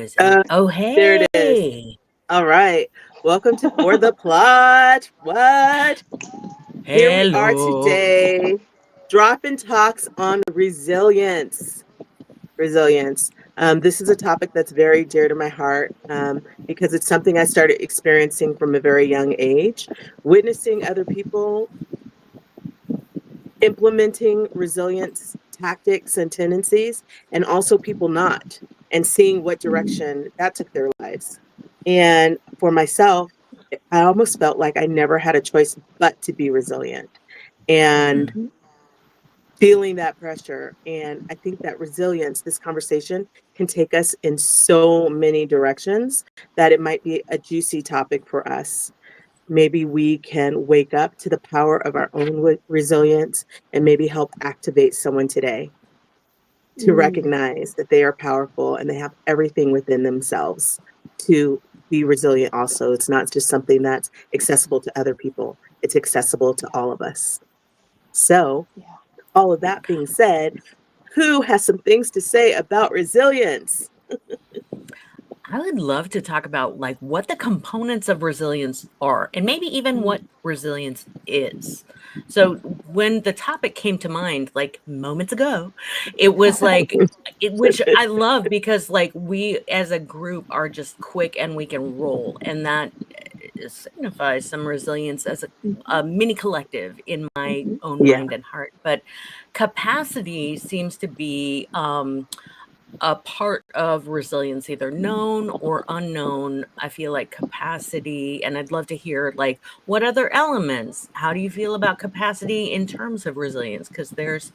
is it? Oh, There it is. hey. All right. Welcome to For the Plot. What? Here we are Hello. today, dropping talks on resilience. Resilience. This is a topic that's very dear to my heart because it's something I started experiencing from a very young age, witnessing other people implementing resilience tactics and tendencies, and also people not, and seeing what direction that took their lives. And for myself, I almost felt like I never had a choice but to be resilient and Mm. feeling that pressure. And I think that resilience, this conversation can take us in so many directions that it might be a juicy topic for us. Maybe we can wake up to the power of our own resilience and maybe help activate someone today to recognize that they are powerful and they have everything within themselves to be resilient also. It's not just something that's accessible to other people, it's accessible to all of us. So, all of that being said, who has some things to say about resilience? I would love to talk about like what the components of resilience are and maybe even what resilience is. So when the topic came to mind like moments ago, it was like which I love because like we as a group are just quick and we can roll and that signifies some resilience as a mini collective in my own Yeah. mind and heart. But capacity seems to be a part of resilience, either known or unknown. I feel like capacity, and I'd love to hear like what other elements, how do you feel about capacity in terms of resilience? Because there's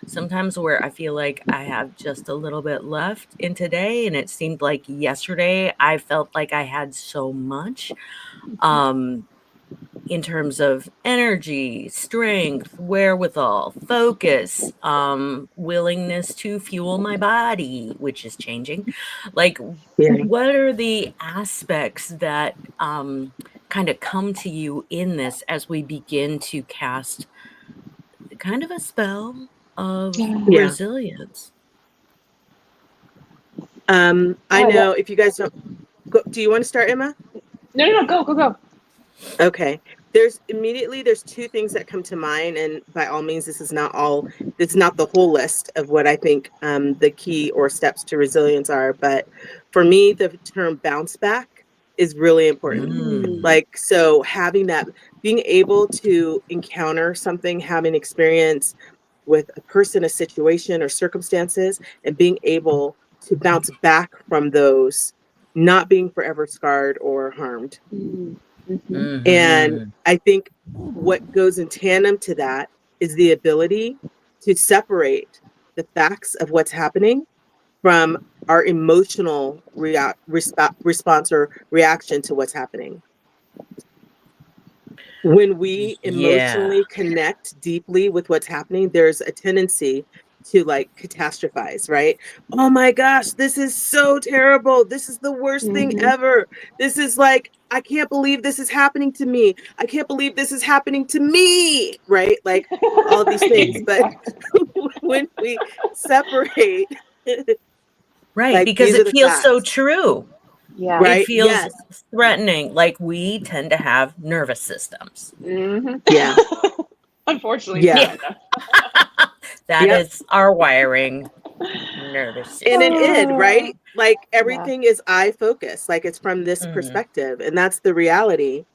sometimes where I feel like I have just a little bit left in today, and it seemed like yesterday I felt like I had so much. Um, in terms of energy, strength, wherewithal, focus, willingness to fuel my body, which is changing. Like, Yeah. what are the aspects that kind of come to you in this as we begin to cast kind of a spell of Yeah. resilience? I know if you guys don't go, do you want to start, Emma? No, go. Okay. There's two things that come to mind, and by all means, this is not the whole list of what I think the key or steps to resilience are. But for me, the term bounce back is really important. Mm. Like, so having that, being able to encounter something, having experience with a person, a situation, or circumstances, and being able to bounce back from those, not being forever scarred or harmed. And Hmm. I think what goes in tandem to that is the ability to separate the facts of what's happening from our emotional response or reaction to what's happening. When we Yeah. emotionally connect deeply with what's happening, there's a tendency to like catastrophize, right? Oh my gosh, this is so terrible. This is the worst thing ever. This is like, I can't believe this is happening to me. I can't believe this is happening to me, right? Like all these things. But when we separate, Right, like because these are it the feels so facts, true. Yeah. It right? feels Yes. threatening, like we tend to have nervous systems. Yeah. Unfortunately, we Yeah. Yeah, kind of. that Yep. is our wiring, nervous And system. an id, right? Like Yeah. everything is I focus, like it's from this Mhm. perspective, and that's the reality.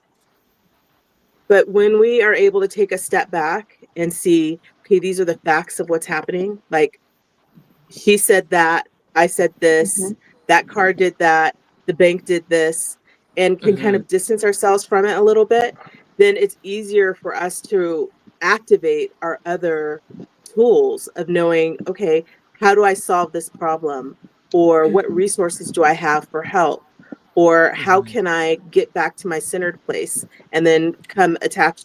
But when we are able to take a step back and see, okay, these are the facts of what's happening. Like she said that, I said this, that car did that, the bank did this, and can kind Mhm. of distance ourselves from it a little bit, then it's easier for us to activate our other tools of knowing, okay, how do I solve this problem? Or what resources do I have for help? Or how Mhm. can I get back to my centered place and then come attack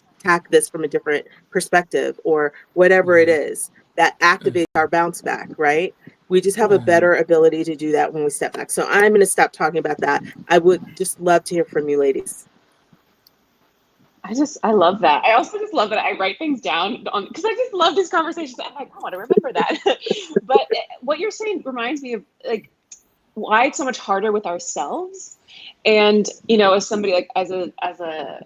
this from a different perspective or whatever it Mhm. is that activates our bounce back, right? We just have a Mhm. better ability to do that when we step back. So I'm going to stop talking about that. I would just love to hear from you ladies. I love that. I also just love that I write things down on because I just love these conversations. I'm like, I want to remember that. But what you're saying reminds me of like why it's so much harder with ourselves. And, you know, as somebody like as a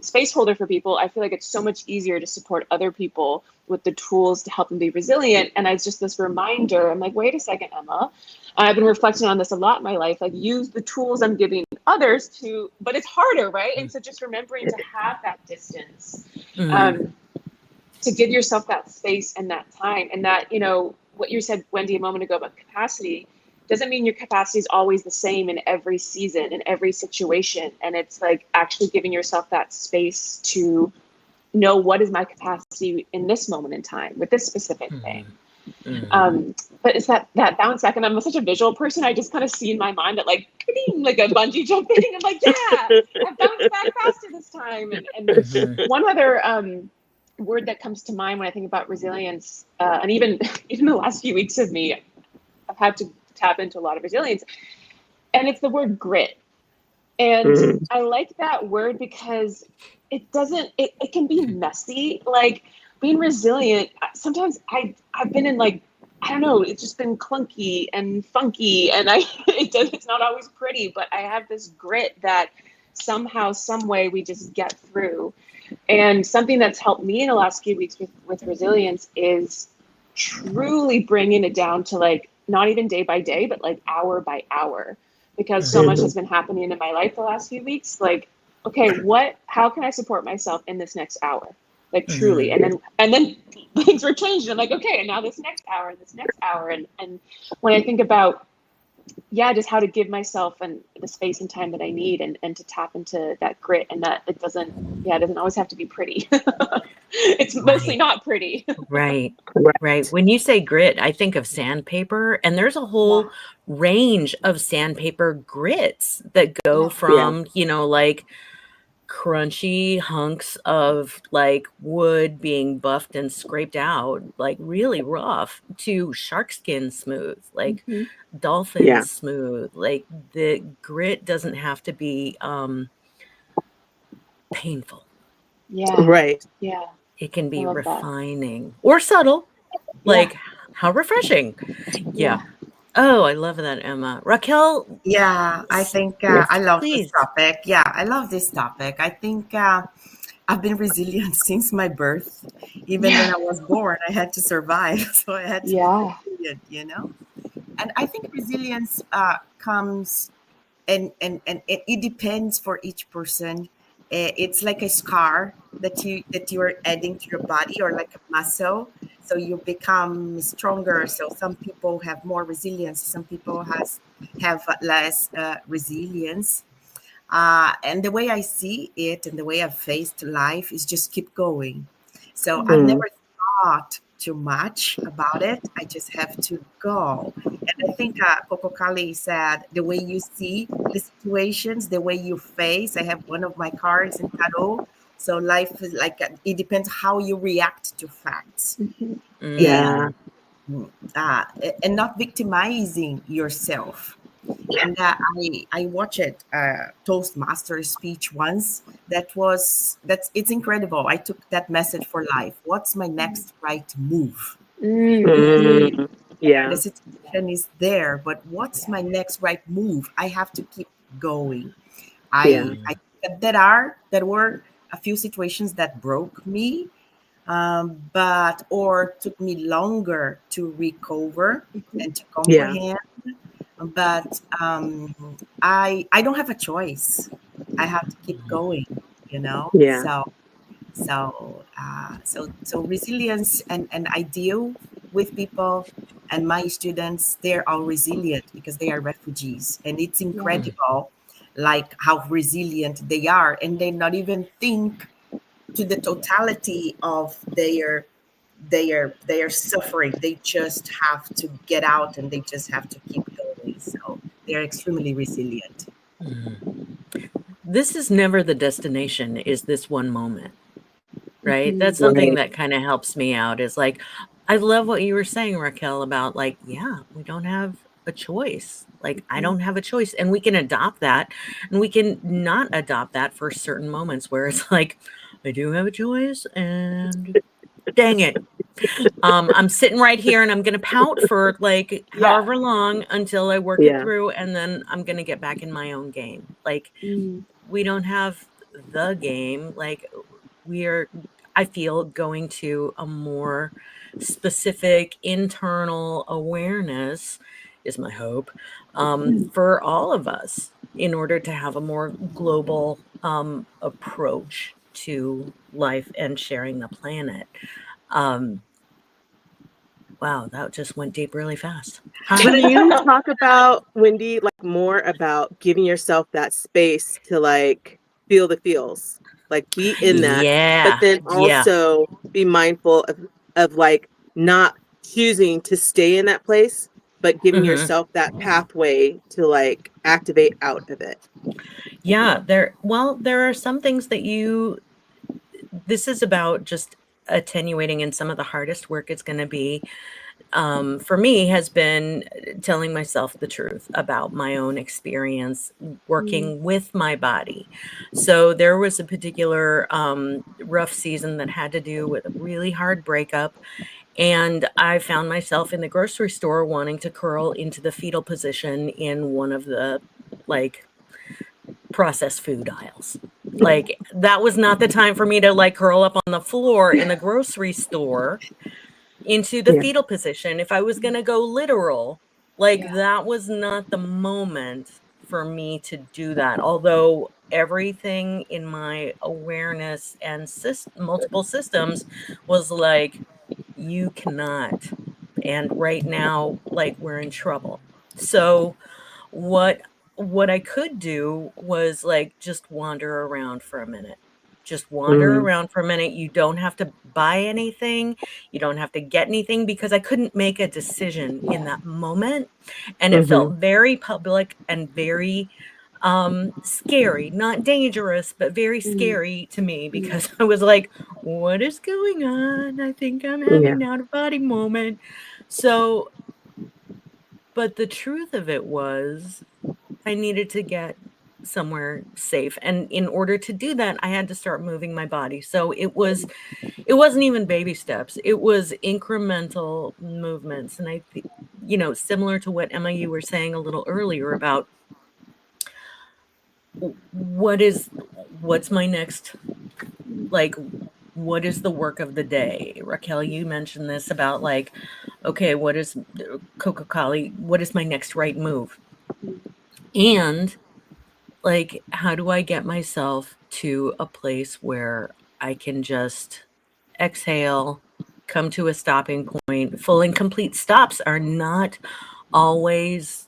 space holder for people, I feel like it's so much easier to support other people with the tools to help them be resilient. And it's just this reminder, I'm like, wait a second, Emma. I've been reflecting on this a lot in my life, like use the tools I'm giving others to, but it's harder, right? And so just remembering to have that distance, to give yourself that space and that time, and that, you know, what you said, Wendy, a moment ago about capacity, doesn't mean your capacity is always the same in every season, in every situation. And it's like actually giving yourself that space to know what is my capacity in this moment in time with this specific thing. But it's that bounce back. And I'm such a visual person. I just kind of see in my mind that like a bungee jumping. I'm like, yeah, I bounced back faster this time. And one other word that comes to mind when I think about resilience, and even the last few weeks of me, I've had to tap into a lot of resilience, and it's the word grit. And I like that word because it can be messy. Like being resilient, sometimes I've been in like, I don't know, it's just been clunky and funky, and it's not always pretty, but I have this grit that somehow, some way we just get through. And something that's helped me in the last few weeks with resilience is truly bringing it down to like, not even day by day, but like hour by hour, because so much has been happening in my life the last few weeks. Like, okay, how can I support myself in this next hour? Like truly. And then things were changed. I'm like, okay, and now this next hour. And when I think about, just how to give myself and the space and time that I need, and to tap into that grit, and that it doesn't always have to be pretty. It's mostly not pretty. Right. When you say grit, I think of sandpaper, and there's a whole range of sandpaper grits that go from, you know, like crunchy hunks of like wood being buffed and scraped out, like really rough, to shark skin smooth, like dolphin smooth. Like the grit doesn't have to be painful. Right. Yeah. It can be refining or subtle. Like how refreshing. Yeah. Oh, I love that, Emma. Raquel. Yeah, I think I love this topic. Yeah, I love this topic. I think I've been resilient since my birth. Even when I was born, I had to survive. So I had to be resilient, you know? And I think resilience comes and it depends for each person. It's like a scar that you are adding to your body, or like a muscle. So you become stronger. So some people have more resilience. Some people have less resilience. And the way I see it and the way I've faced life is just keep going. So I've never thought too much about it. I just have to go. And I think Coco Kali said, the way you see the situations, the way you face. I have one of my cards in tarot. So life is like, it depends how you react to facts. And not victimizing yourself. And I watched Toastmaster speech once. It's incredible. I took that message for life. What's my next right move? The situation is there, but what's my next right move? I have to keep going. There were a few situations that broke me, or took me longer to recover and to comprehend. But I don't have a choice. I have to keep going, you know. So resilience, and I deal with people, and my students, they're all resilient because they are refugees, and it's incredible, like how resilient they are, and they not even think to the totality of their suffering. They just have to get out, and they just have to keep going. So they're extremely resilient. This is never the destination, is this one moment, right? That's something that kind of helps me out, is like, I love what you were saying, Raquel, about like, we don't have a choice. Like, I don't have a choice, and we can adopt that, and we can not adopt that for certain moments where it's like, I do have a choice, and dang it, I'm sitting right here and I'm going to pout for like however long until I work it through. And then I'm going to get back in my own game. Like we don't have the game. Like we are, I feel, going to a more specific internal awareness is my hope, for all of us in order to have a more global approach to life and sharing the planet. Wow, that just went deep really fast. Can you talk about, Wendy, like more about giving yourself that space to like feel the feels, like be in that, but then also be mindful of like not choosing to stay in that place, but giving yourself that pathway to like activate out of it. Yeah, there are some things that this is about just attenuating, and some of the hardest work it's going to be for me has been telling myself the truth about my own experience working with my body. So there was a particular rough season that had to do with a really hard breakup. And I found myself in the grocery store wanting to curl into the fetal position in one of the like processed food aisles. Like that was not the time for me to like curl up on the floor in the grocery store into the fetal position. If I was going to go literal, like that was not the moment for me to do that. Although everything in my awareness and multiple systems was like, you cannot. And right now, like we're in trouble. So what I could do was like just wander around for a minute. Just wander around for a minute. You don't have to buy anything. You don't have to get anything, because I couldn't make a decision in that moment. And it felt very public and very scary, not dangerous, but very scary to me, because I was like, what is going on? I think I'm having an out of body moment. So, but the truth of it was I needed to get somewhere safe. And in order to do that, I had to start moving my body. So it wasn't even baby steps. It was incremental movements. And I think, similar to what Emma, you were saying a little earlier about what's my next, like, what is the work of the day? Raquel, you mentioned this about like, okay, what is Coca-Cola? What is my next right move? And like, how do I get myself to a place where I can just exhale, come to a stopping point? Full and complete stops are not always,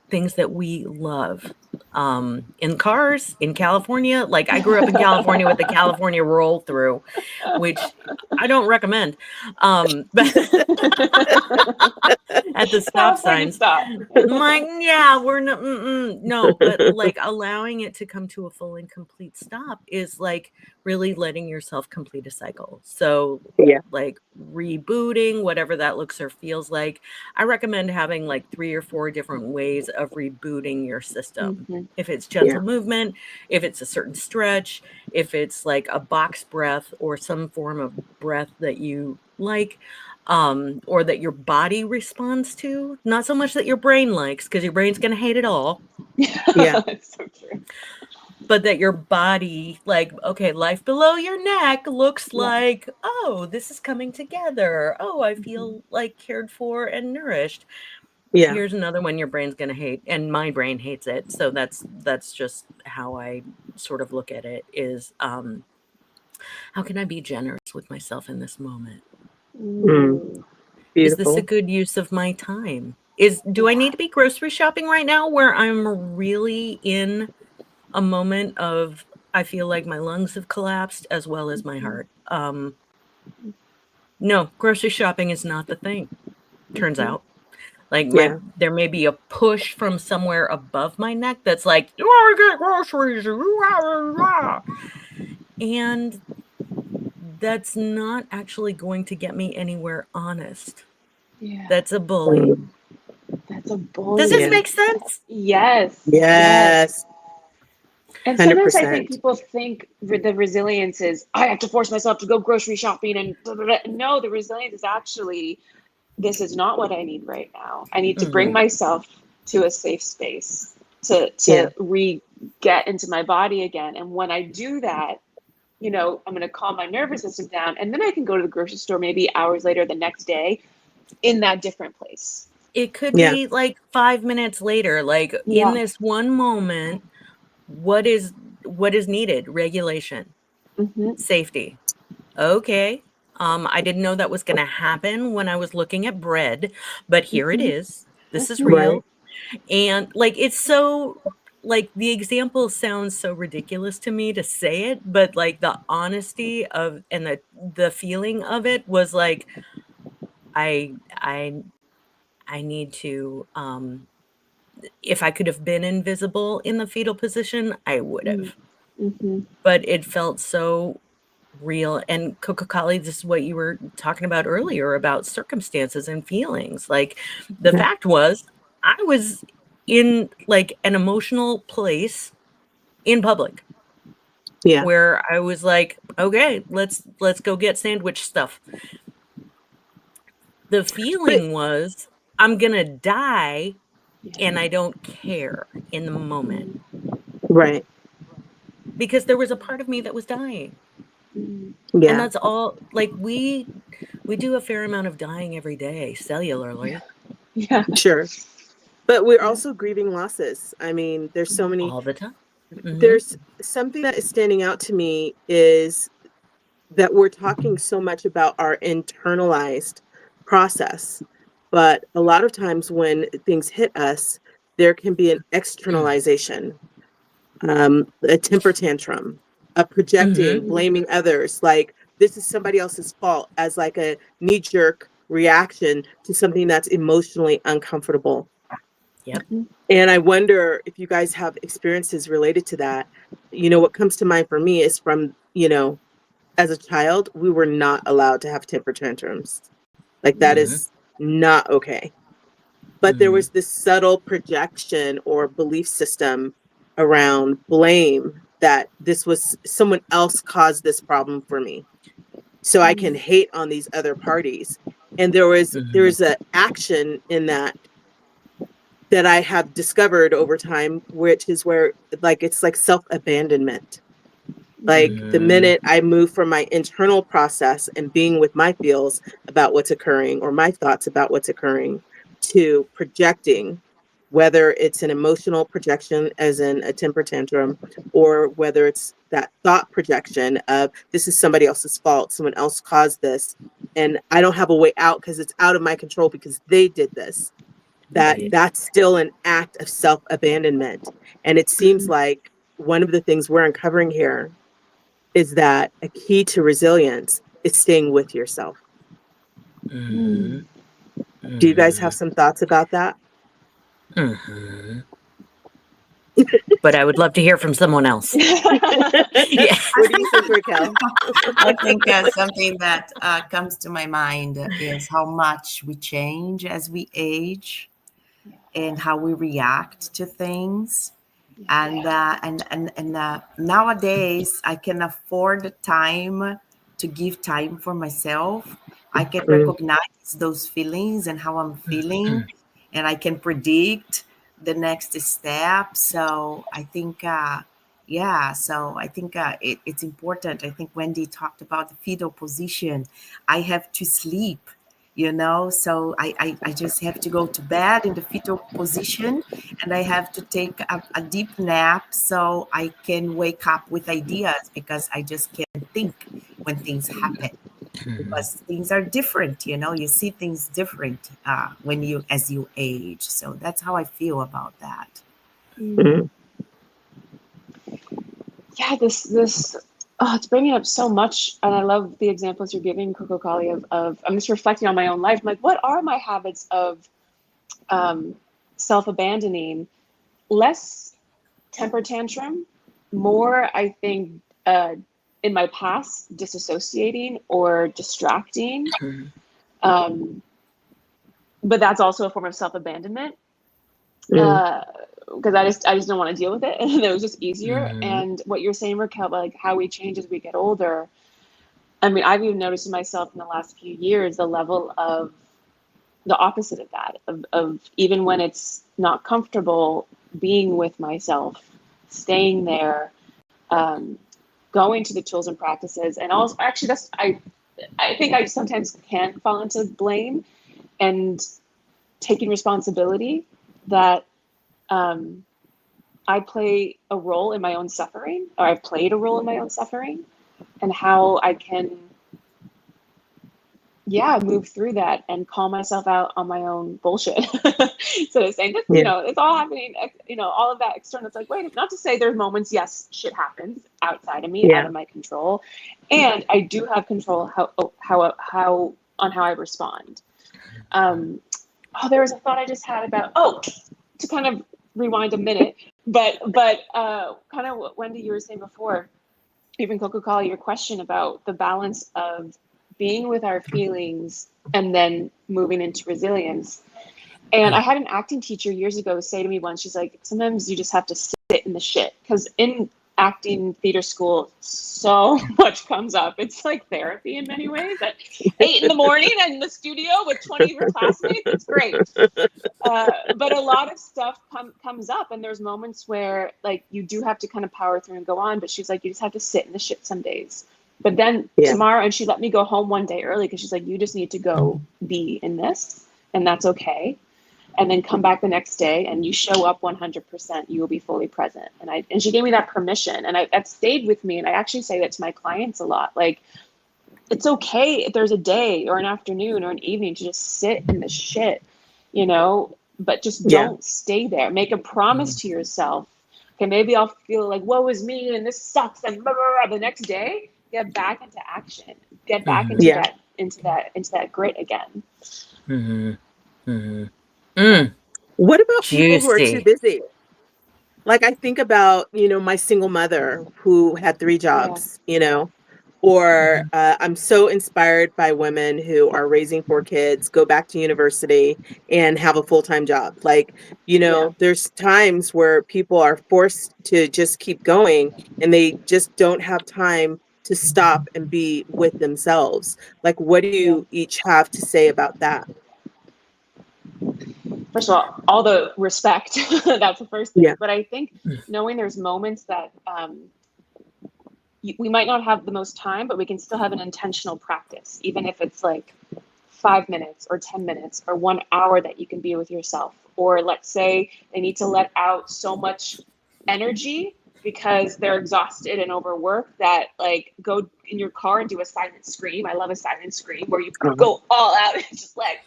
things that we love. In cars in California, like I grew up in California with the California roll through, which I don't recommend. But at the stop signs, I'm like, yeah, we're not, no, but like allowing it to come to a full and complete stop is like really letting yourself complete a cycle. So like rebooting, whatever that looks or feels like, I recommend having like 3 or 4 different ways of rebooting your system. If it's gentle movement, if it's a certain stretch, if it's like a box breath or some form of breath that you like, or that your body responds to, not so much that your brain likes, because your brain's going to hate it all. It's so true. But that your body, like, okay, life below your neck looks like, oh, this is coming together. Oh, I feel like cared for and nourished. Here's another one your brain's going to hate, and my brain hates it. So that's just how I sort of look at it is, how can I be generous with myself in this moment? Is this a good use of my time? Do I need to be grocery shopping right now where I'm really in a moment of, I feel like my lungs have collapsed as well as my heart? No, grocery shopping is not the thing, turns out. Like there may be a push from somewhere above my neck that's like, you want to get groceries. And that's not actually going to get me anywhere honest. That's a bully. That's a bully. Does this make sense? Yes. Yes. And sometimes I think people think the resilience is, I have to force myself to go grocery shopping and blah, blah, blah. No, the resilience is actually, this is not what I need right now. I need to bring myself to a safe space to get into my body again. And when I do that, I'm going to calm my nervous system down, and then I can go to the grocery store maybe hours later the next day in that different place. It could be like 5 minutes later, like in this one moment, what is needed? Regulation, safety. Okay. I didn't know that was going to happen when I was looking at bread, but here it is. This is real. Right. And like, it's so, like, the example sounds so ridiculous to me to say it, but like the honesty of, and the feeling of it was like, I need to, if I could have been invisible in the fetal position, I would have. But it felt so real. And Coca-Cola, this is what you were talking about earlier about circumstances and feelings. Like, the fact was, I was in like an emotional place in public. Where I was like, okay, let's go get sandwich stuff. The feeling was, I'm gonna die, and I don't care in the moment. Right. Because there was a part of me that was dying. And that's all, like, we do a fair amount of dying every day, cellularly. Yeah. Sure. But we're also grieving losses. I mean, there's so many. All the time. There's something that is standing out to me is that we're talking so much about our internalized process. But a lot of times when things hit us, there can be an externalization, a temper tantrum, a projecting, blaming others, like this is somebody else's fault, as like a knee-jerk reaction to something that's emotionally uncomfortable. Yep. And I wonder if you guys have experiences related to that. What comes to mind for me is from, as a child, we were not allowed to have temper tantrums. Like, that is not okay. But there was this subtle projection or belief system around blame, that this was someone else caused this problem for me, so I can hate on these other parties. And there is an action in that I have discovered over time, which is where, like, it's like self-abandonment. Like, the minute I move from my internal process and being with my feels about what's occurring, or my thoughts about what's occurring, to projecting, whether it's an emotional projection as in a temper tantrum, or whether it's that thought projection of this is somebody else's fault, someone else caused this, and I don't have a way out because it's out of my control because they did this. That's still an act of self-abandonment. And it seems like one of the things we're uncovering here is that a key to resilience is staying with yourself. Do you guys have some thoughts about that? But I would love to hear from someone else. What do you think, Raquel? I think something that comes to my mind is how much we change as we age, and how we react to things. And nowadays I can afford the time to give time for myself. I can recognize those feelings and how I'm feeling, and I can predict the next step. So I think, it's important. I think Wendy talked about the fetal position. I have to sleep, so I just have to go to bed in the fetal position, and I have to take a deep nap so I can wake up with ideas, because I just can't think when things happen. Because things are different, you see things different as you age. So that's how I feel about that. Yeah, this it's bringing up so much, and I love the examples you're giving, Coca-Cola, of I'm just reflecting on my own life. I'm like, what are my habits of self-abandoning? Less temper tantrum, more, I think, in my past, disassociating or distracting. But that's also a form of self-abandonment. because I just don't want to deal with it. And it was just easier. And what you're saying, Raquel, like how we change as we get older. I mean, I've even noticed in myself in the last few years, the level of the opposite of that, of even when it's not comfortable, being with myself, staying there, going to the tools and practices. And also, actually, I think I sometimes can fall into blame and taking responsibility that I play a role in my own suffering, or I've played a role in my own suffering, and how I can, move through that and call myself out on my own bullshit. So they're saying, it's all happening, all of that external. It's like, wait, not to say there's moments, yes, shit happens outside of me, out of my control. And I do have control how I respond. There was a thought I just had about, to kind of rewind a minute, but kind of what Wendy, you were saying before, even Coca-Cola, your question about the balance of being with our feelings and then moving into resilience. And I had an acting teacher years ago say to me once, she's like, sometimes you just have to sit in the shit, because in acting theater school, so much comes up. It's like therapy in many ways. At 8 a.m. in the studio with 20 of your classmates, it's great. But a lot of stuff comes up, and there's moments where like you do have to kind of power through and go on. But she's like, you just have to sit in the shit some days. But then tomorrow, and she let me go home one day early because she's like, you just need to go be in this, and that's okay. And then come back the next day and you show up 100%, you will be fully present. And she gave me that permission, and that stayed with me. And I actually say that to my clients a lot. Like, it's okay if there's a day or an afternoon or an evening to just sit in the shit, but just don't stay there. Make a promise to yourself. Okay, maybe I'll feel like, woe is me and this sucks, and blah, blah, blah. The next day, get back into action. Get back into that grit again. What about people who are too busy? Like, I think about, my single mother who had 3 jobs, or I'm so inspired by women who are raising 4 kids, go back to university and have a full-time job. Like, there's times where people are forced to just keep going and they just don't have time to stop and be with themselves. Like, what do you each have to say about that? First of all the respect. That's the first thing. But I think knowing there's moments that we might not have the most time, but we can still have an intentional practice, even if it's like 5 minutes or 10 minutes or 1 hour that you can be with yourself. Or let's say they need to let out so much energy because they're exhausted and overworked that, like, go in your car and do a silent scream. I love a silent scream where you go all out and just like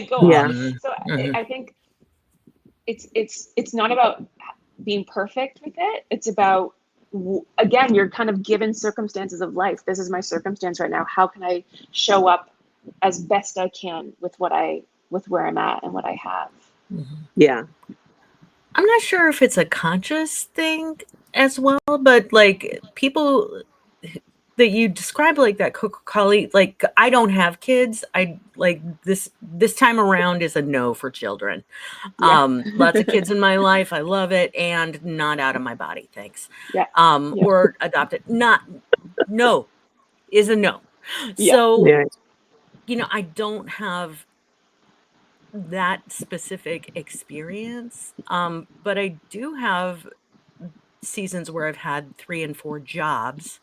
go off. So I think it's not about being perfect with it. It's about, again, you're kind of given circumstances of life. This is my circumstance right now. How can I show up as best I can with where I'm at and what I have? Yeah. I'm not sure if it's a conscious thing as well, but like people that you describe, like that Coca-Cola, like I don't have kids. I like this time around is a no for children. Lots of kids in my life. I love it, and not out of my body. Thanks. Or adopted. No is a no. So, I don't have that specific experience. But I do have seasons where I've had 3 and 4 jobs.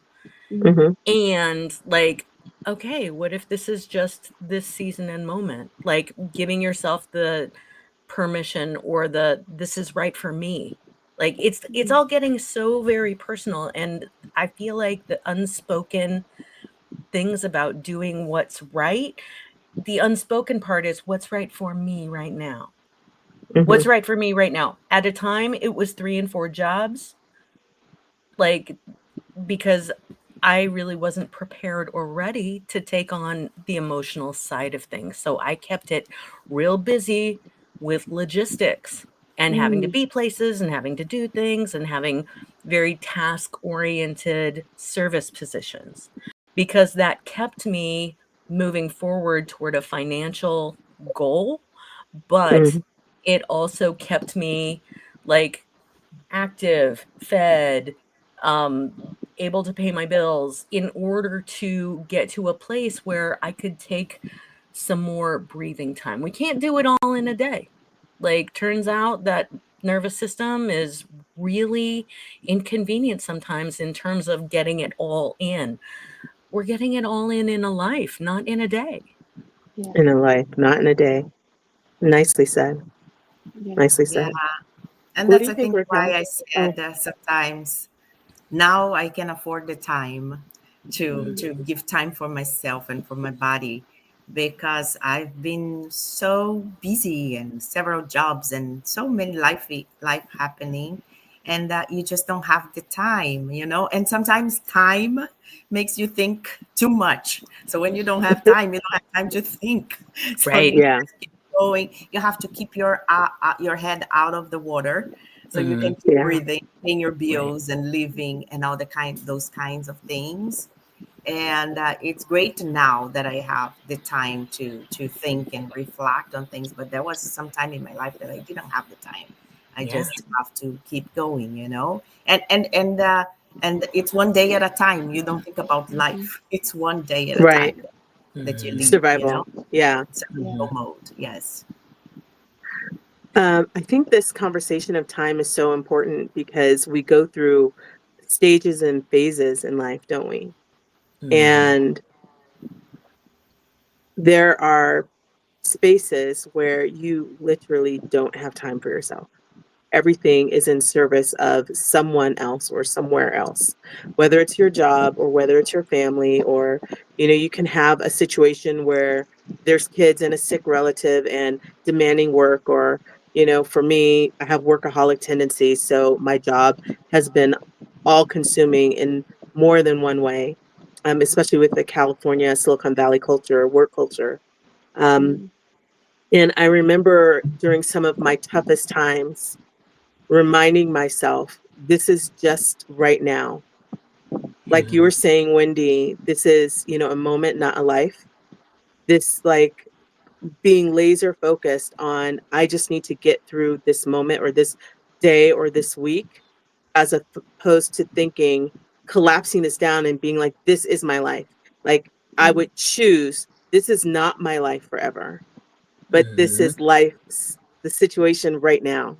And like, okay, what if this is just this season and moment? Like giving yourself the permission or this is right for me. Like it's all getting so very personal. And I feel like the unspoken things about doing what's right, the unspoken part is what's right for me right now. What's right for me right now? At a time, it was 3 and 4 jobs. Like, because I really wasn't prepared or ready to take on the emotional side of things. So I kept it real busy with logistics and having to be places and having to do things and having very task-oriented service positions, because that kept me moving forward toward a financial goal. But it also kept me like active, fed, able to pay my bills in order to get to a place where I could take some more breathing time. We can't do it all in a day. Like, turns out that nervous system is really inconvenient sometimes in terms of getting it all in. We're getting it all in a life, not in a day. Yeah. In a life, not in a day. Nicely said. Yeah. Nicely Yeah. said. And What do that's, you I think, think, why Raquel? I said sometimes now I can afford the time to give time for myself and for my body, because I've been so busy and several jobs and so many life happening, and that you just don't have the time, and sometimes time makes you think too much. So when you don't have time, you don't have time to think. So Right. you Yeah. just keep going. You have to keep your head out of the water so you can keep Yeah. breathing, paying your Right. bills and living and all those kinds of things. And it's great now that I have the time to think and reflect on things. But there was some time in my life that I didn't have the time. I Yeah. just have to keep going, and it's one day at a time. You don't think about life. It's one day at a Right. time that you live, Survival. Yeah. survival mode. Yes. I think this conversation of time is so important because we go through stages and phases in life, don't we? And there are spaces where you literally don't have time for yourself. Everything is in service of someone else or somewhere else, whether it's your job or whether it's your family, or, you can have a situation where there's kids and a sick relative and demanding work, or, for me, I have workaholic tendencies. So my job has been all consuming in more than one way, especially with the California Silicon Valley culture, work culture. Um, and I remember during some of my toughest times, reminding myself, this is just right now. Like you were saying, Wendy, this is, a moment, not a life. This, like, being laser focused on, I just need to get through this moment or this day or this week, as opposed to thinking, collapsing this down and being like, this is my life. Like, I would choose, this is not my life forever, but this is life's, the situation right now.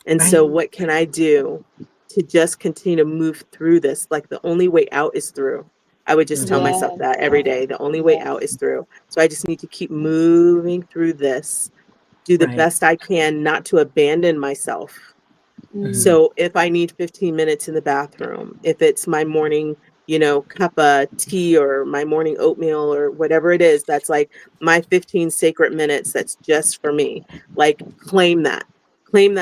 And Right. so what can I do to just continue to move through this? Like, the only way out is through. I would just tell myself that every day. The only way out is through. So I just need to keep moving through this, do the Right. best I can not to abandon myself. Mm-hmm. So if I need 15 minutes in the bathroom, if it's my morning, cup of tea or my morning oatmeal or whatever it is, that's like my 15 sacred minutes. That's just for me. Like, claim that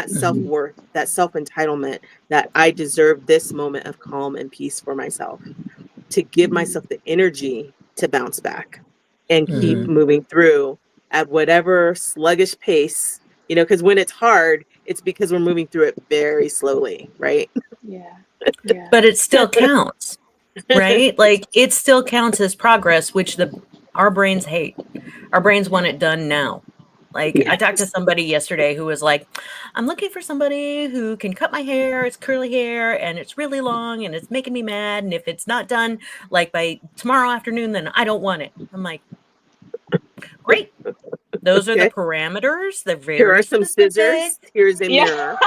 self-worth, that self-entitlement, that I deserve this moment of calm and peace for myself, to give myself the energy to bounce back and keep moving through at whatever sluggish pace, because when it's hard, it's because we're moving through it very slowly, right? Yeah. But it still counts, right? Like, it still counts as progress, which our brains hate. Our brains want it done now. Like, I talked to somebody yesterday who was like, I'm looking for somebody who can cut my hair. It's curly hair and it's really long and it's making me mad. And if it's not done like by tomorrow afternoon, then I don't want it. I'm like, great. Those are the Okay. parameters. They're Here are very some specific. scissors. Here's a Yeah. mirror.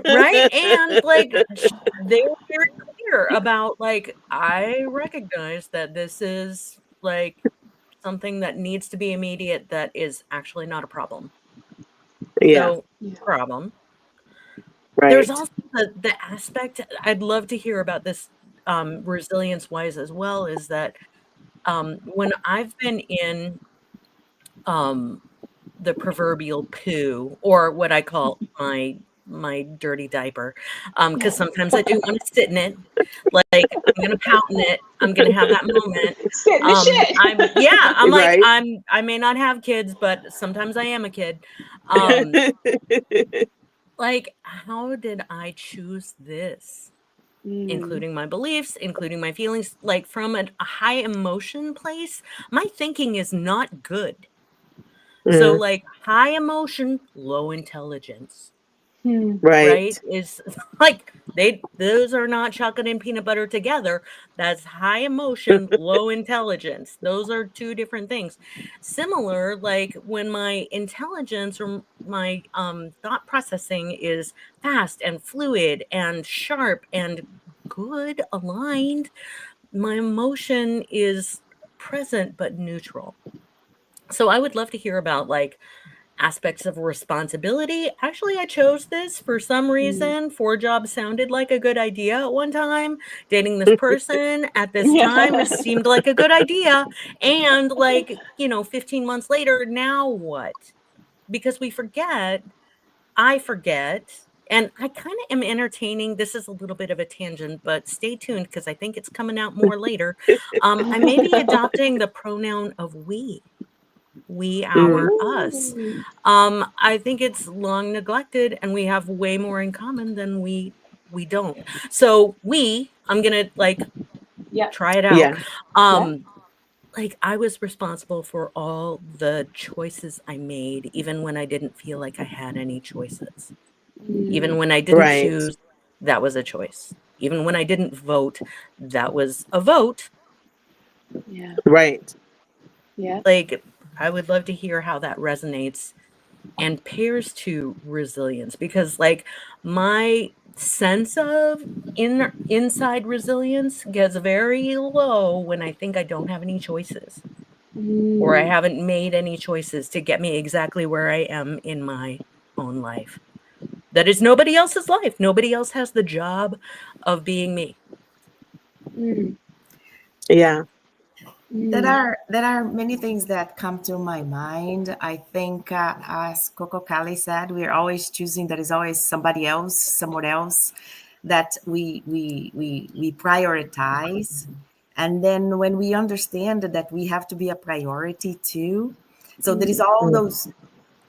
Right? And like, they're very clear about, like, I recognize that this is like something that needs to be immediate, that is actually not a problem. Yeah. So, problem. There's Right. also the aspect I'd love to hear about this, resilience wise as well, is that when I've been in the proverbial poo, or what I call my dirty diaper, because sometimes I do want to sit in it. Like, I'm gonna pout in it. I'm gonna have that moment. Spit in the shit. I'm like, Right. I may not have kids, but sometimes I am a kid. Like, how did I choose this? Including my beliefs, including my feelings, like, from a high emotion place, my thinking is not good. So Mm. like high emotion, low intelligence. Right? Right. Is like those are not chocolate and peanut butter together. That's high emotion, low intelligence. Those are two different things. Similar, like when my intelligence or my thought processing is fast and fluid and sharp and good aligned, my emotion is present but neutral. So I would love to hear about like aspects of responsibility. Actually, I chose this for some reason. 4 jobs sounded like a good idea at one time. Dating this person at this time it seemed like a good idea. And like, 15 months later, now what? Because I forget, and I kind of am entertaining. This is a little bit of a tangent, but stay tuned because I think it's coming out more later. I may be adopting the pronoun of we, Mm. our, us. I think it's long neglected, and we have way more in common than we don't. So I'm gonna like Yeah. try it out. Yeah. Yeah. Like I was responsible for all the choices I made, even when I didn't feel like I had any choices. Even when I didn't Right. choose, that was a choice. Even when I didn't vote, that was a vote. Yeah. Right. Yeah. Like I would love to hear how that resonates and pairs to resilience, because like my sense of inside resilience gets very low when I think I don't have any choices or I haven't made any choices to get me exactly where I am in my own life. That is nobody else's life. Nobody else has the job of being me. Yeah. There are many things that come to my mind. I think, as Coco Cali said, we are always choosing. There is always somebody else, someone else that we prioritize. And then when we understand that we have to be a priority too, so there is all Mm. those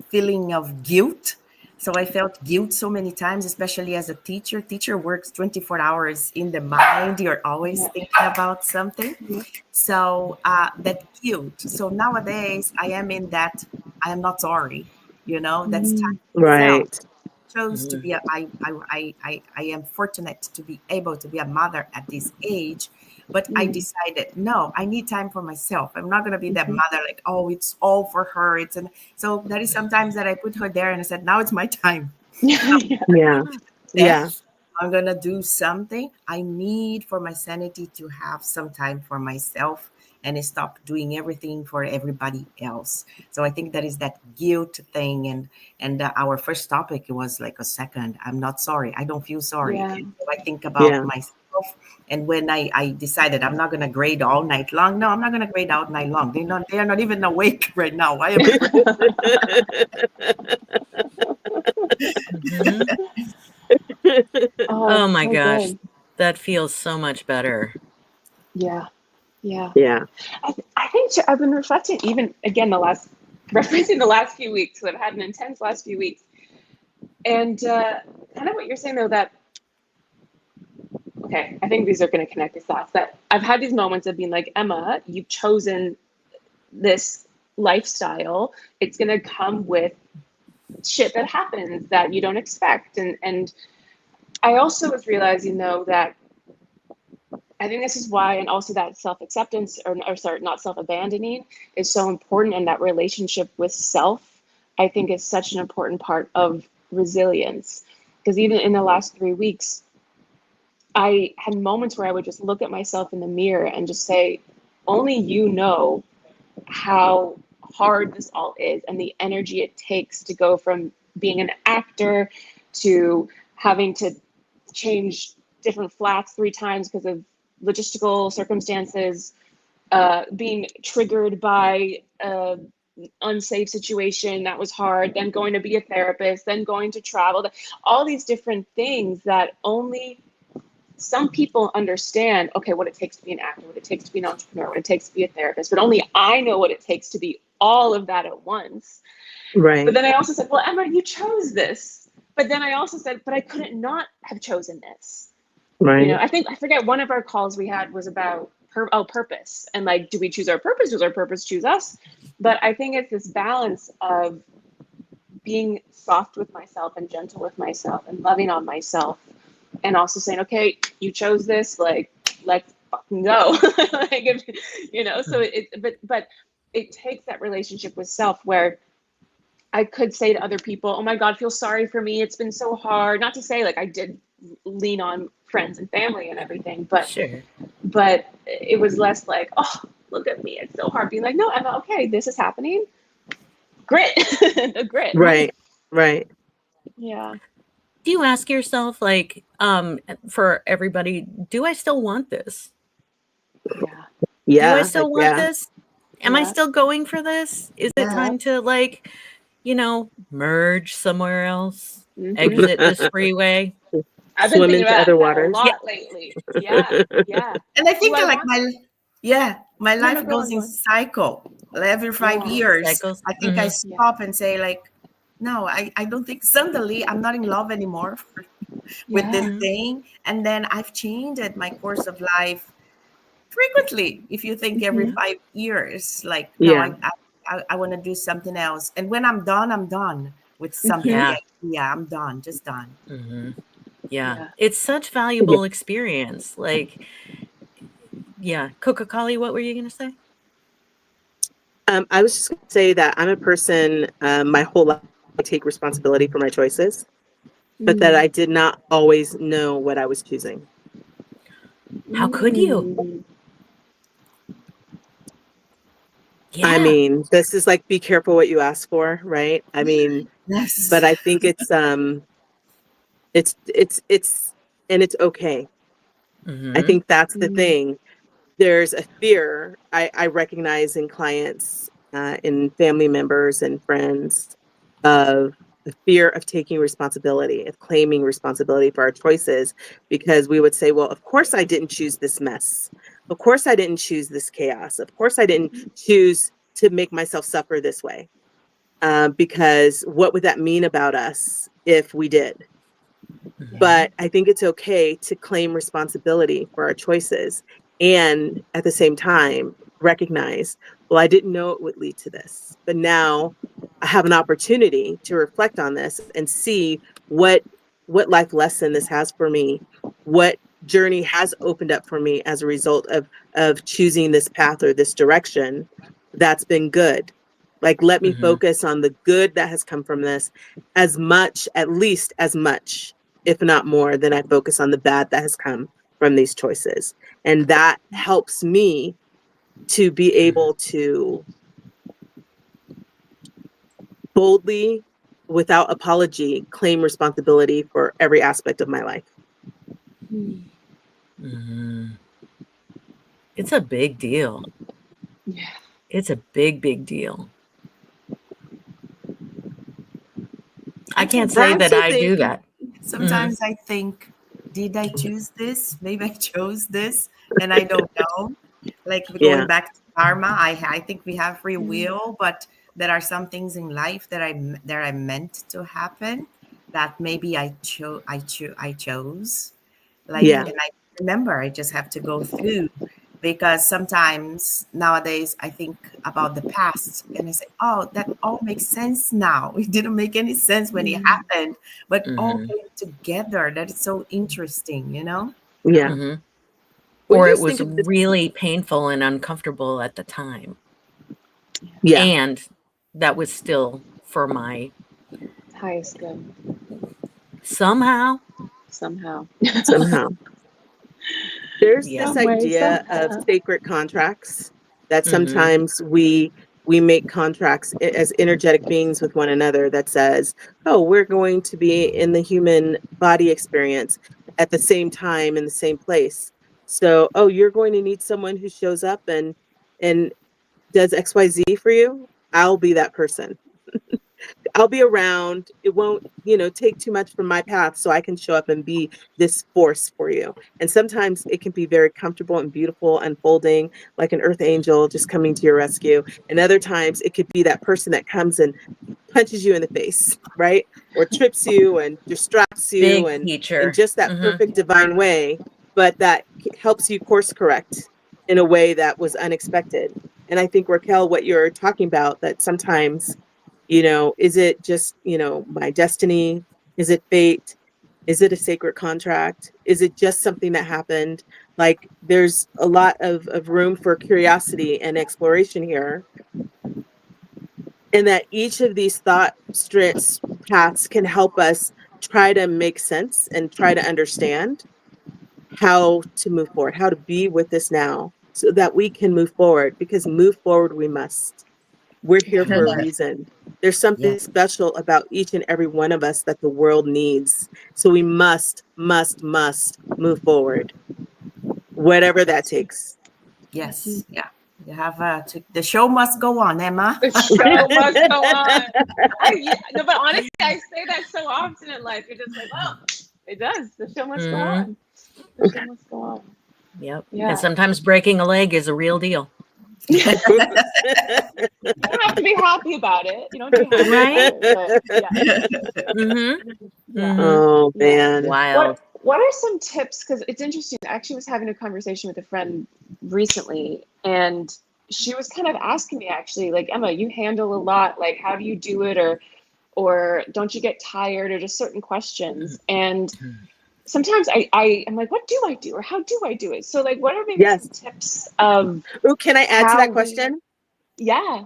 feeling of guilt. So I felt guilt so many times, especially as a teacher. Teacher works 24 hours in the mind. You're always thinking about something. So that guilt. So nowadays I am in that. I am not sorry. That's time for myself. Right. Chose to Mhm. be I am fortunate to be able to be a mother at this age, but I decided no, I need time for myself. I'm not going to be that mother like, oh, it's all for her. So that is sometimes that I put her there and I said, now it's my time. Yeah. Yeah. I'm going to do something. I need for my sanity to have some time for myself and stop doing everything for everybody else. So I think that is that guilt thing. And our first topic was like a second. I'm not sorry. I don't feel sorry. Yeah. So I think about Yeah. myself. And when I decided I'm not going to grade all night long. No, I'm not going to grade all night long. They are not even awake right now. Why am I Mhm. Oh, Oh it's my so gosh, good. that feels so much better. Yeah. Yeah. Yeah. I think I've been reflecting even again referencing the last few weeks. So I've had an intense last few weeks. And kind of what you're saying though, that okay, I think these are going to connect these thoughts. That I've had these moments of being like, Emma, you've chosen this lifestyle. It's going to come with shit that happens that you don't expect. And I also was realizing though that I think this is why, and also that self-acceptance, or sorry, not self-abandoning, is so important. And that relationship with self, I think, is such an important part of resilience. Because even in the last 3 weeks, I had moments where I would just look at myself in the mirror and just say, only you know how hard this all is and the energy it takes to go from being an actor to having to change different flats 3 times because of logistical circumstances, being triggered by an unsafe situation that was hard, then going to be a therapist, then going to travel, all these different things that only some people understand, okay, what it takes to be an actor, what it takes to be an entrepreneur, what it takes to be a therapist, but only I know what it takes to be all of that at once. But Right. then I also said, well, Emma, you chose this. But then I also said, but I couldn't not have chosen this. Right. I forget one of our calls we had was about purpose. And like, do we choose our purpose? Does our purpose choose us? But I think it's this balance of being soft with myself and gentle with myself and loving on myself, and also saying, okay, you chose this, like, let's fucking go. Like, so but it takes that relationship with self where I could say to other people, oh my God, feel sorry for me. It's been so hard. Not to say like I did lean on friends and family and everything, but Sure. But it was less like, oh, look at me, it's so hard. Being like, no, Emma, okay, this is happening. Grit. The grit. Right. Yeah. Do you ask yourself, like, for everybody, do I still want this? Yeah. Do I still want this? Am I still going for this? Is it time to, like, merge somewhere else? Exit this freeway? I've been thinking about other that waters a lot lately. Yeah. And I think like my life go goes in on. cycle. Every 5 years, Cycles. I think I stop and say like, no, I don't think suddenly I'm not in love anymore with this thing. And then I've changed my course of life frequently. If you think every 5 years, like, no, I want to do something else. And when I'm done with something. Yeah, I'm done, just done. Mm-hmm. Yeah. It's such valuable experience. Like, Coca-Cola, what were you going to say? I was just going to say that I'm a person, my whole life, I take responsibility for my choices, but that I did not always know what I was choosing. How could you? Yeah. I mean, this is like, be careful what you ask for, right? I mean, but I think it's and it's okay. I think that's the thing. There's a fear I recognize in clients, in family members and friends, of the fear of taking responsibility, of claiming responsibility for our choices, because we would say, well, of course I didn't choose this mess. Of course I didn't choose this chaos. Of course I didn't choose to make myself suffer this way. Because what would that mean about us if we did? But I think it's okay to claim responsibility for our choices, and at the same time recognize, well, I didn't know it would lead to this, but now I have an opportunity to reflect on this and see what life lesson this has for me, what journey has opened up for me as a result of choosing this path or this direction that's been good. Like, let me focus on the good that has come from this as much, at least as much, if not more, than I focus on the bad that has come from these choices. And that helps me to be able to boldly, without apology, claim responsibility for every aspect of my life. It's a big deal. Yeah. It's a big, big deal. I can't say that I do that. Sometimes I think, did I choose this? Maybe I chose this and I don't know. Like, going back to karma, I think we have free will, but there are some things in life that are meant to happen that maybe I chose. Like, and I remember I just have to go through, because sometimes nowadays I think about the past and I say, oh, that all makes sense now. It didn't make any sense when it happened, but all came together. That is so interesting, Yeah. Or it was really painful and uncomfortable at the time. Yeah. And that was still for my highest good. Somehow. There's this idea of sacred contracts that sometimes we make contracts as energetic beings with one another that says, oh, we're going to be in the human body experience at the same time in the same place. So, oh, you're going to need someone who shows up and does XYZ for you. I'll be that person. I'll be around. It won't, take too much from my path, so I can show up and be this force for you. And sometimes it can be very comfortable and beautiful, unfolding like an earth angel just coming to your rescue. And other times it could be that person that comes and punches you in the face, right? Or trips you and distracts you in just that perfect divine way, but that helps you course correct in a way that was unexpected. And I think, Raquel, what you're talking about, that sometimes, is it just, my destiny? Is it fate? Is it a sacred contract? Is it just something that happened? Like, there's a lot of room for curiosity and exploration here. And that each of these thought paths can help us try to make sense and try to understand how to move forward, how to be with this now so that we can move forward, because move forward we must. We're here for a reason. There's something special about each and every one of us that the world needs. So we must move forward, whatever that takes. Yes. Yeah. You have the show must go on, Emma. The show must go on. No, but honestly, I say that so often in life. You're just like, oh, it does. The show must go on. The show must go on. Yep. Yeah. And sometimes breaking a leg is a real deal. You don't have to be happy about it. You don't have to be happy about it, but yeah. Oh man. Wild. What are some tips? Because it's interesting. I actually was having a conversation with a friend recently, and she was kind of asking me, actually, like, Emma, you handle a lot. Like, how do you do it? Or don't you get tired? Or just certain questions. And sometimes I'm like, what do I do? Or how do I do it? So, like, what are maybe some tips of? Oh, can I add to that question? Yeah.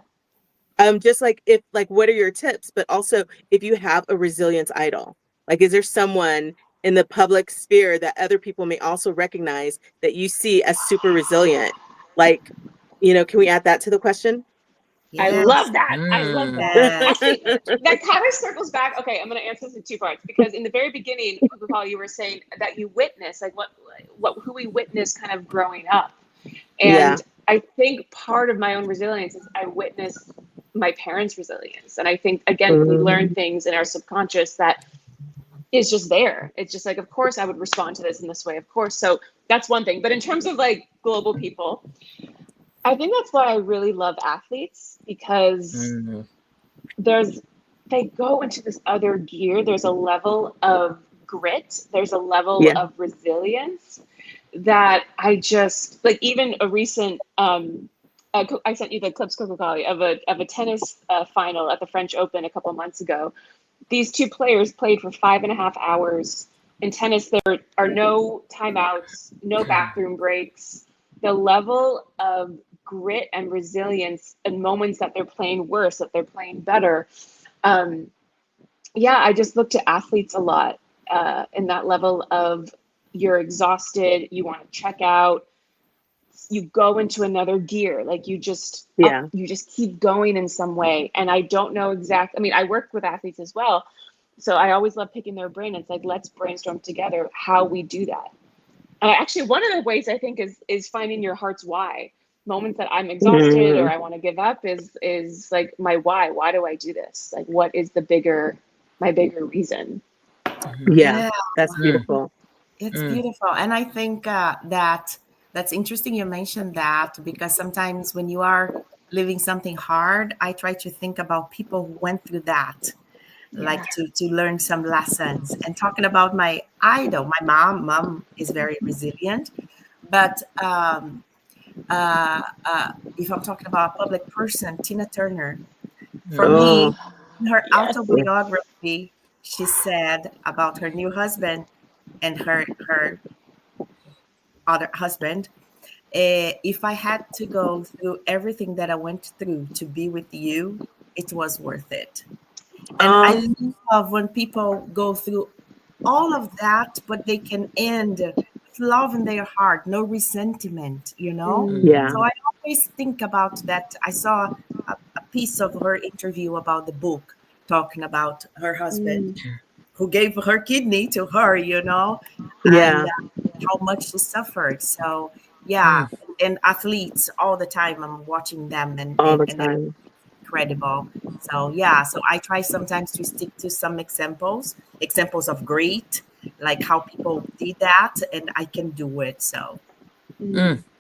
Just like, what are your tips? But also, if you have a resilience idol, like, is there someone in the public sphere that other people may also recognize that you see as super resilient? Like, can we add that to the question? Yes. I love that. I love that. Actually, that kind of circles back. Okay, I'm going to answer this in two parts, because in the very beginning, Paul, you were saying that you witness, like who we witness kind of growing up. And I think part of my own resilience is I witnessed my parents' resilience. And I think, again, we learn things in our subconscious that is just there. It's just like, of course I would respond to this in this way, of course. So that's one thing. But in terms of like global people, I think that's why I really love athletes, because they go into this other gear. There's a level of grit. There's a level of resilience that I just like. Even a recent, I sent you the clips, Coca-Cola, of a tennis final at the French Open a couple months ago. These two players played for 5.5 hours. In tennis, there are no timeouts, no bathroom breaks. The level of grit and resilience in moments that they're playing worse, that they're playing better. I just look to athletes a lot in that level of, you're exhausted, you want to check out, you go into another gear, like you just keep going in some way. And I don't know I work with athletes as well, so I always love picking their brain. It's like, let's brainstorm together how we do that. Actually, one of the ways I think is finding your heart's why. Moments that I'm exhausted or I want to give up is like my why. Why do I do this? Like, what is my bigger reason? Yeah, that's beautiful. It's beautiful. And I think that's interesting you mentioned that, because sometimes when you are living something hard, I try to think about people who went through that, like to learn some lessons. And talking about my idol, my mom is very resilient. But if I'm talking about a public person, Tina Turner, for me, in her autobiography, she said about her new husband and her other husband, if I had to go through everything that I went through to be with you, it was worth it. And I love when people go through all of that, but they can end with love in their heart, no resentment, Yeah. So I always think about that. I saw a piece of her interview about the book, talking about her husband who gave her kidney to her, and how much she suffered. So and athletes all the time, I'm watching them and they're incredible. So so I try sometimes to stick to some examples of great, like how people did that, and I can do it. So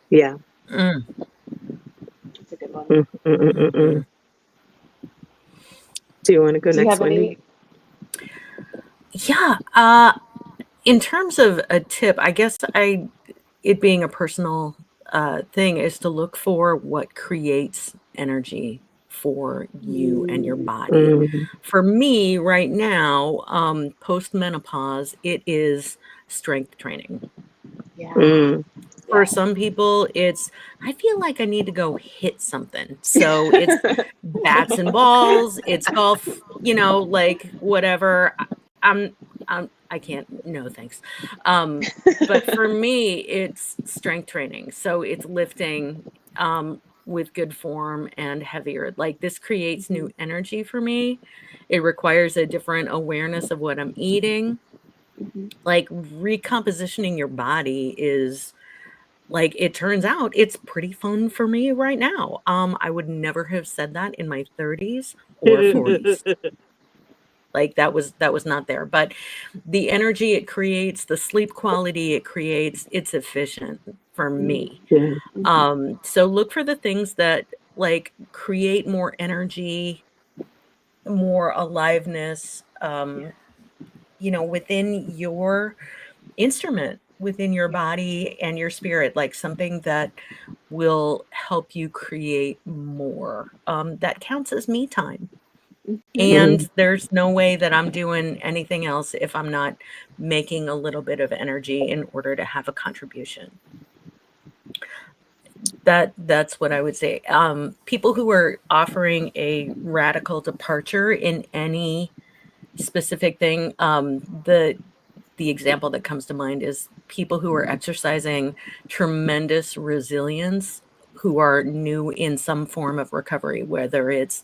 yeah, That's a good one. Do you want to go next, Wendy? In terms of a tip, I guess it being a personal thing is to look for what creates energy for you and your body. Mm. For me right now, post-menopause, it is strength training. Yeah. Mm. For Yeah. some people, it's, I feel like I need to go hit something. So it's bats and balls, it's golf, like whatever. I'm, I can't, no thanks. But for me, it's strength training. So it's lifting with good form and heavier. Like this creates new energy for me. It requires a different awareness of what I'm eating. Mhm. Like recompositioning your body is, like, it turns out it's pretty fun for me right now. I would never have said that in my 30s or 40s. Like that was not there. But the energy it creates, the sleep quality it creates, it's efficient for me. Yeah. So look for the things that like create more energy, more aliveness, within your instrument, within your body and your spirit, like something that will help you create more. That counts as me time. Mhm. And Mm. there's no way that I'm doing anything else if I'm not making a little bit of energy in order to have a contribution. That's what I would say. People who are offering a radical departure in any specific thing, the example that comes to mind is people who are exercising tremendous resilience, who are new in some form of recovery, whether it's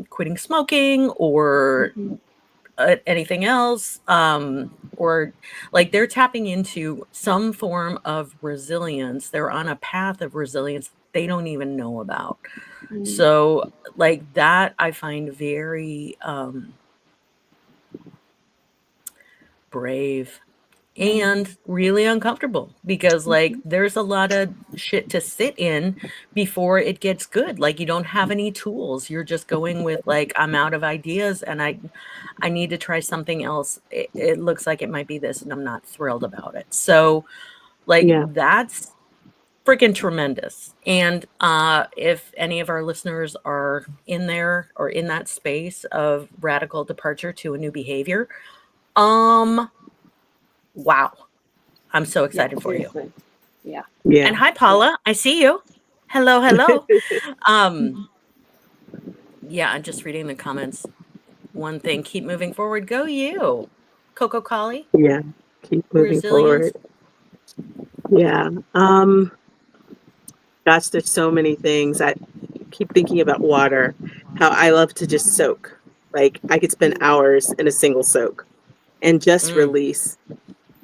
quitting smoking or Mhm. anything else, or like they're tapping into some form of resilience. They're on a path of resilience they don't even know about. Mm. So, like that, I find very brave Yeah. and really uncomfortable because like Mhm. there's a lot of shit to sit in before it gets good. Like you don't have any tools. You're just going with like, I'm out of ideas and I need to try something else. It looks like it might be this and I'm not thrilled about it. So like Yeah. that's freaking tremendous. And if any of our listeners are in there or in that space of radical departure to a new behavior, wow. I'm so Yeah. excited for you. Seriously. Yeah. And Yeah. hi, Yeah. Paula. I see you. Hello, hello. Um, Mhm. yeah, I'm just reading the comments. One thing, keep moving forward. Go you. Coco Collie, Yeah. Keep moving resilience. forward. Yeah. Gosh, there's so many things. I keep thinking about water, how I love to just soak. Like I could spend Mm. hours in a single soak and just Mm, release.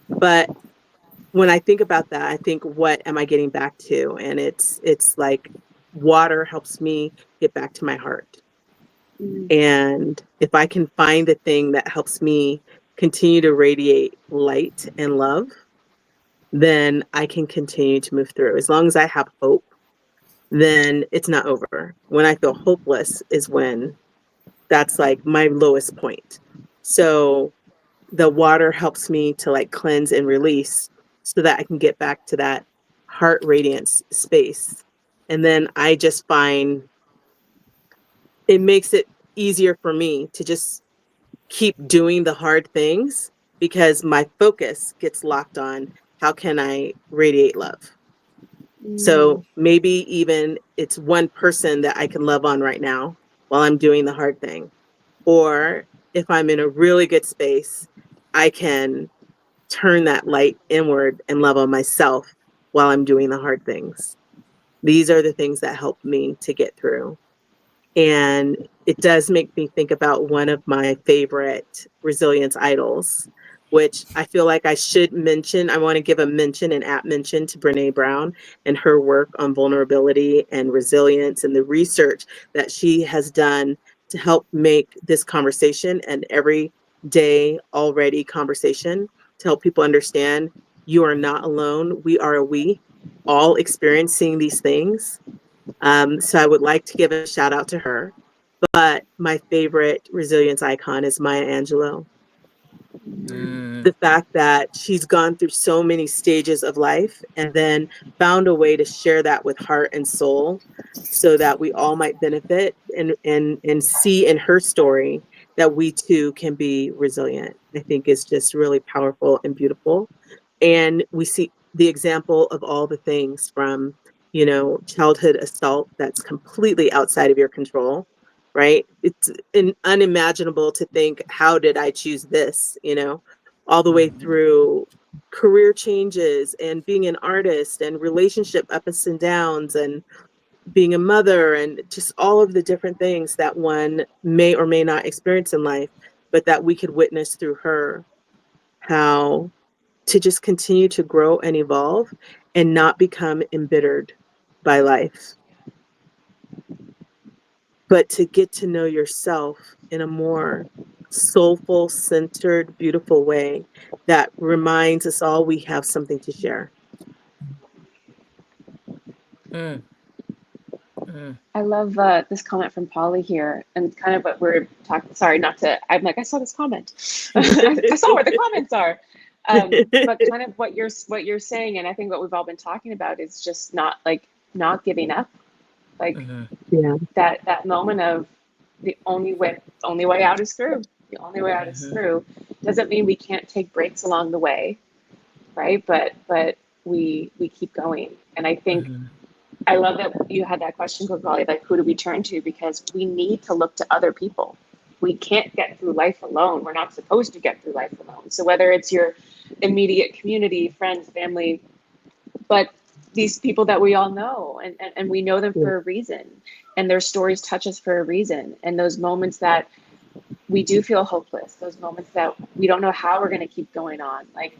But when I think about that, I think, what am I getting back to? And it's like water helps me get back to my heart. Mm. And if I can find the thing that helps me continue to radiate light and love, then I can continue to move through. As long as I have hope, then it's not over. When I feel hopeless is when that's like my lowest point. So the water helps me to like cleanse and release so that I can get back to that heart radiance space. And then I just find it makes it easier for me to just keep doing the hard things because my focus gets locked on how can I radiate love. Mm. So maybe even it's one person that I can love on right now while I'm doing the hard thing. Or if I'm in a really good space, I can turn that light inward and love on myself while I'm doing the hard things. These are the things that help me to get through. And it does make me think about one of my favorite resilience idols, which I feel like I should mention. I want to give a mention, an app mention to Brene Brown and her work on vulnerability and resilience and the research that she has done to help make this conversation an everyday already conversation to help people understand you are not alone. We are we all experiencing these things. So I would like to give a shout out to her. But my favorite resilience icon is Maya Angelou. The fact that she's gone through so many stages of life and then found a way to share that with heart and soul so that we all might benefit and see in her story that we too can be resilient, I think is just really powerful and beautiful. And we see the example of all the things from, childhood assault that's completely outside of your control, right? It's unimaginable to think, how did I choose this, all the way through career changes and being an artist and relationship ups and downs and being a mother and just all of the different things that one may or may not experience in life, but that we could witness through her, how to just continue to grow and evolve and not become embittered by life, but to get to know yourself in a more soulful, centered, beautiful way that reminds us all we have something to share. I love this comment from Polly here, and kind of what we're talking. Sorry, I'm like, I saw this comment. I saw where the comments are. But kind of what you're saying, and I think what we've all been talking about is just not giving up, like that moment of the only way out is through. The only way out is through. Doesn't mean we can't take breaks along the way, right? But we keep going, and I think. I love that you had that question, Polly, like, who do we turn to? Because we need to look to other people. We can't get through life alone. We're not supposed to get through life alone. So whether it's your immediate community, friends, family, but these people that we all know, and we know them for a reason, and their stories touch us for a reason. And those moments that we do feel hopeless, those moments that we don't know how we're going to keep going on, like,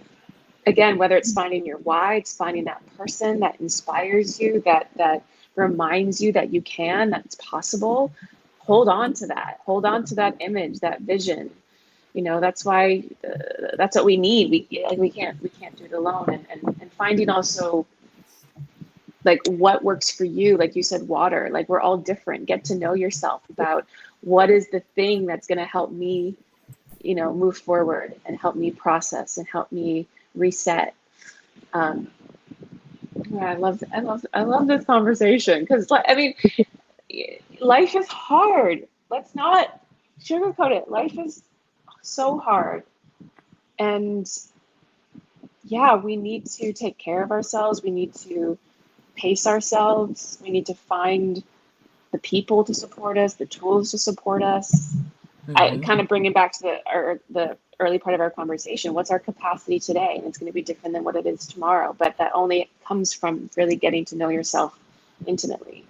again, whether it's finding your why, it's finding that person that inspires you, that reminds you that you can, that's possible. Hold on to that. Hold on to that image, that vision. That's why that's what we need. We can't do it alone. And finding also like what works for you, like you said, water. Like, we're all different. Get to know yourself about what is the thing that's going to help me, move forward and help me process and help me reset. I love this conversation because life is hard. Let's not sugarcoat it. Life is so hard, and we need to take care of ourselves. We need to pace ourselves. We need to find the people to support us, the tools to support us. I kind of bring it back to the early part of our conversation. What's our capacity today? And it's going to be different than what it is tomorrow. But that only comes from really getting to know yourself intimately.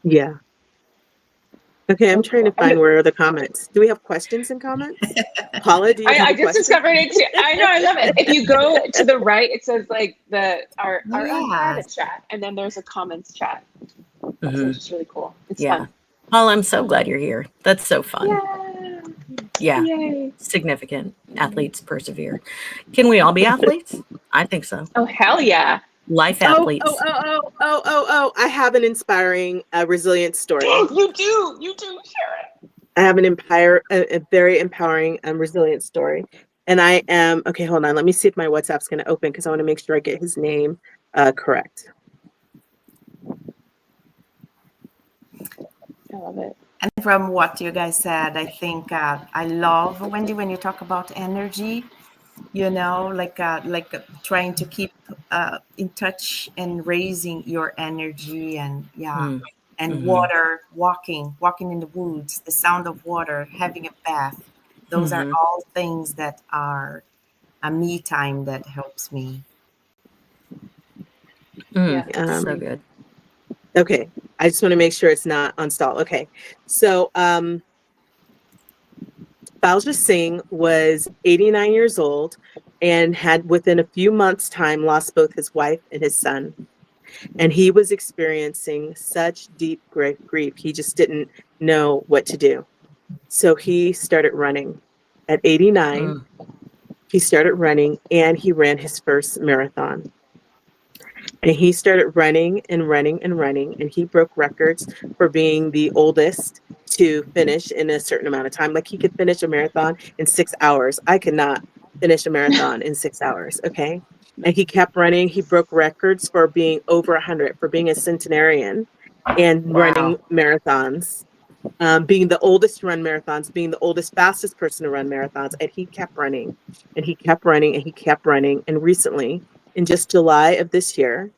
Yeah. Okay, I'm trying to find where are the comments. Do we have questions and comments? Paula, do you have I just discovered it too. I know, I love it. If you go to the right, it says like our private chat, and then there's a comments chat. So it's just really cool. It's fun. Paula, I'm so glad you're here. That's so fun. Yeah. Yay. Significant. Athletes persevere. Can we all be athletes? I think so. Oh, hell yeah. Life athletes. Oh, I have an inspiring resilient story. You do. Share it. I have a very empowering resilient story. And I am, okay, hold on. Let me see if my WhatsApp's going to open because I want to make sure I get his name correct. I love it. And from what you guys said, I think I love, Wendy, when you talk about energy, like trying to keep in touch and raising your energy and water, walking in the woods, the sound of water, having a bath. Those are all things that are a me time that helps me. So good. Okay. I just want to make sure it's not on stall. Okay. So Balja Singh was 89 years old and had within a few months' time lost both his wife and his son. And he was experiencing such deep grief. He just didn't know what to do. So he started running. At 89, he started running and he ran his first marathon. And he started running and running and running, and he broke records for being the oldest to finish in a certain amount of time. Like he could finish a marathon in 6 hours. I could not finish a marathon in 6 hours. Okay. And he kept running. He broke records for being over 100, for being a centenarian and running marathons, being the oldest to run marathons, being the oldest, fastest person to run marathons. And he kept running and he kept running and he kept running. And recently, in just July of this year,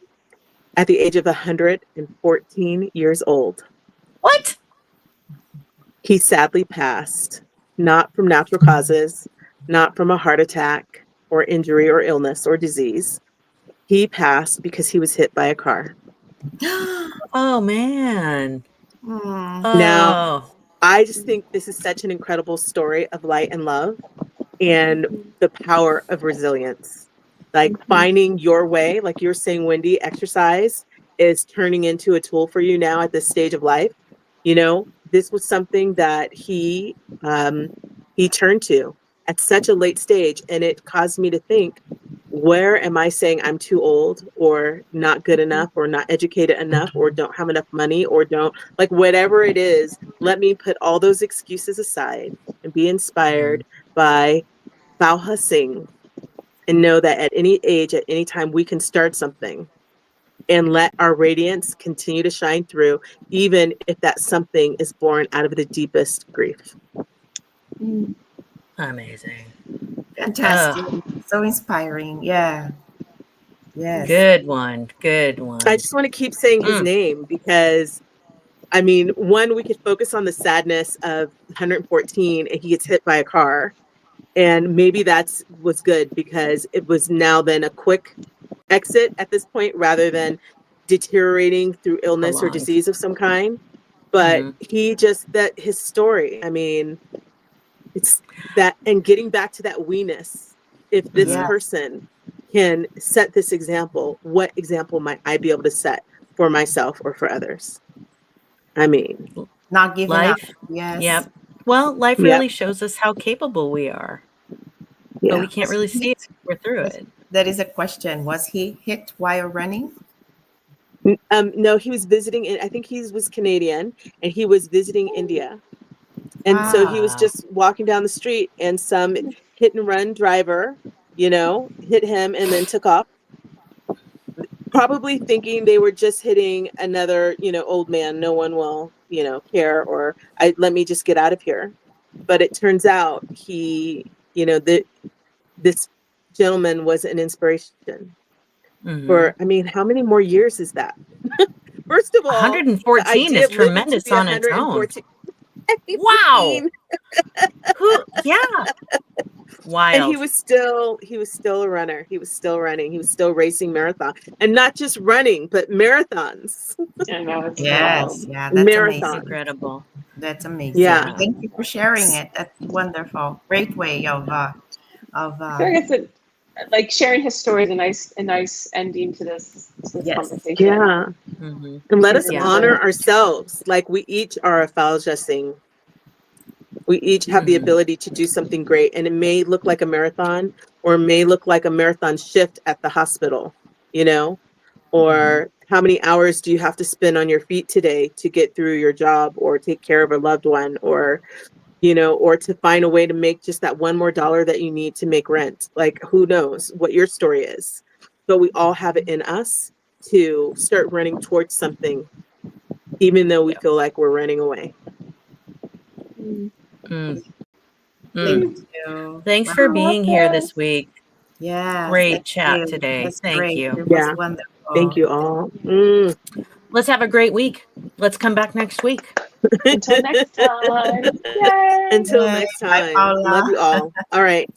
at the age of 114 years old, What? he sadly passed, not from natural causes, not from a heart attack or injury or illness or disease. He passed because he was hit by a car. Oh, man. Now, I just think this is such an incredible story of light and love and the power of resilience. Like finding your way, like you're saying, Wendy, exercise is turning into a tool for you now at this stage of life. You know, this was something that he turned to at such a late stage, and it caused me to think, where am I saying I'm too old or not good enough or not educated enough or don't have enough money or don't, like, whatever it is, let me put all those excuses aside and be inspired by Bao Singh and know that at any age, at any time, we can start something and let our radiance continue to shine through, even if that something is born out of the deepest grief. Amazing. Fantastic. So inspiring. Yeah. Yes. Good one. Good one. I just want to keep saying his name because, I mean, one, we could focus on the sadness of 114 and he gets hit by a car. And maybe was good because it was now then a quick exit at this point rather than deteriorating through illness or disease of some kind. But his story, I mean, it's that, and getting back to that we-ness, if this person can set this example, what example might I be able to set for myself or for others? I mean, not giving life. up. Yes. Yep. Well, life really shows us how capable we are. Yeah. But we can't really see it. We're through it. That is a question. Was he hit while running? No, he was visiting. I think he was Canadian, and he was visiting India. And so he was just walking down the street, and some hit and run driver, hit him and then took off. Probably thinking they were just hitting another, old man. No one will, care, or let me just get out of here. But it turns out this gentleman was an inspiration for, I mean, how many more years is that? First of all, 114 is tremendous on its own. Wow. Yeah. Wild. And he was still a runner. He was still running. He was still racing marathon, and not just running, but marathons. I know. Yes. Yeah. That's amazing. Incredible. That's amazing. Yeah. Thank you for sharing it. That's wonderful. Great way of like sharing his story is a nice ending to this conversation. Yeah. And let us honor ourselves. Like, we each are a Fauja Singh. We each have the ability to do something great. And it may look like a marathon, or it may look like a marathon shift at the hospital, or how many hours do you have to spend on your feet today to get through your job or take care of a loved one, or to find a way to make just that one more dollar that you need to make rent. Like, who knows what your story is, but we all have it in us to start running towards something, even though we feel like we're running away. Thank you. Thanks for being here this week. Yeah. Great chat today. Thank you. It was wonderful. Thank you all. Let's have a great week. Let's come back next week. Until next time. Yay. Until next time. Bye, Paula. Love you all. All right.